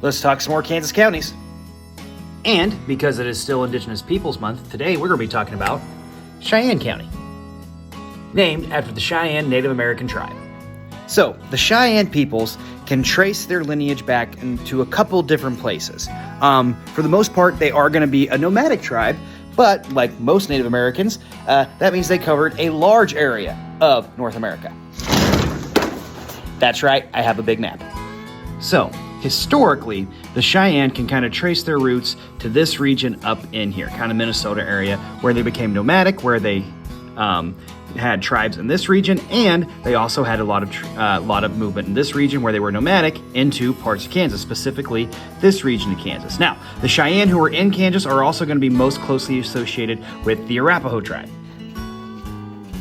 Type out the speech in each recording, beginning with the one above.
let's talk some more Kansas counties. And because it is still Indigenous Peoples Month, today we're going to be talking about Cheyenne County, named after the Cheyenne Native American tribe. So, the Cheyenne peoples can trace their lineage back into a couple different places. For the most part, they are going to be a nomadic tribe, but like most Native Americans, that means they covered a large area of North America. That's right, I have a big map. So, historically, the Cheyenne can kind of trace their roots to this region up in here, kind of Minnesota area, where they became nomadic, where they had tribes in this region, and they also had a lot of movement in this region where they were nomadic into parts of Kansas, specifically this region of Kansas. Now, the Cheyenne who are in Kansas are also going to be most closely associated with the Arapaho tribe.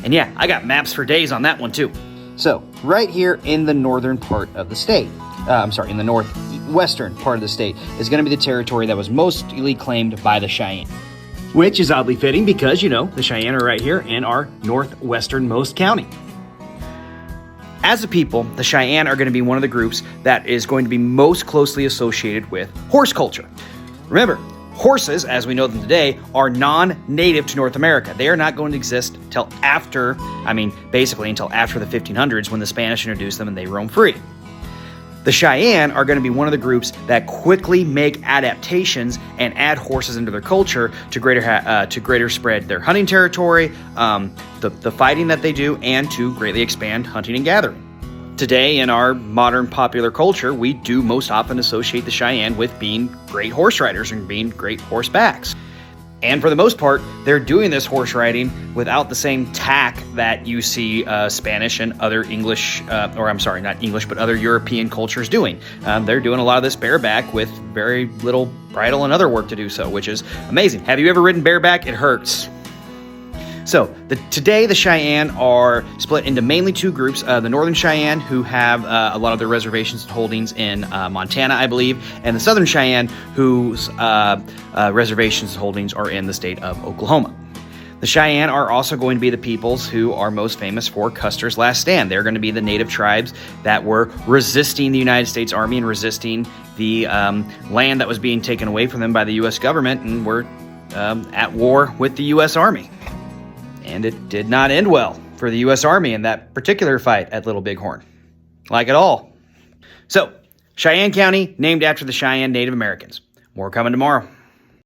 And yeah, I got maps for days on that one too. So, right here in the northern part of the state, in the northwestern part of the state, is going to be the territory that was mostly claimed by the Cheyenne. Which is oddly fitting because, you know, the Cheyenne are right here in our northwesternmost county. As a people, the Cheyenne are going to be one of the groups that is going to be most closely associated with horse culture. Remember, horses, as we know them today, are non-native to North America. They are not going to exist until after the 1500s when the Spanish introduced them and they roam free. The Cheyenne are going to be one of the groups that quickly make adaptations and add horses into their culture to greater spread their hunting territory, the fighting that they do, and to greatly expand hunting and gathering. Today, in our modern popular culture, we do most often associate the Cheyenne with being great horse riders and being great horsebacks. And for the most part, they're doing this horse riding without the same tack that you see Spanish and other other European cultures doing. They're doing a lot of this bareback with very little bridle and other work to do so, which is amazing. Have you ever ridden bareback? It hurts. So, today the Cheyenne are split into mainly two groups. The Northern Cheyenne, who have a lot of their reservations and holdings in Montana, I believe, and the Southern Cheyenne, whose reservations and holdings are in the state of Oklahoma. The Cheyenne are also going to be the peoples who are most famous for Custer's Last Stand. They're going to be the native tribes that were resisting the United States Army and resisting the land that was being taken away from them by the U.S. government and were at war with the U.S. Army. And it did not end well for the U.S. Army in that particular fight at Little Bighorn. Like at all. So, Cheyenne County, named after the Cheyenne Native Americans. More coming tomorrow.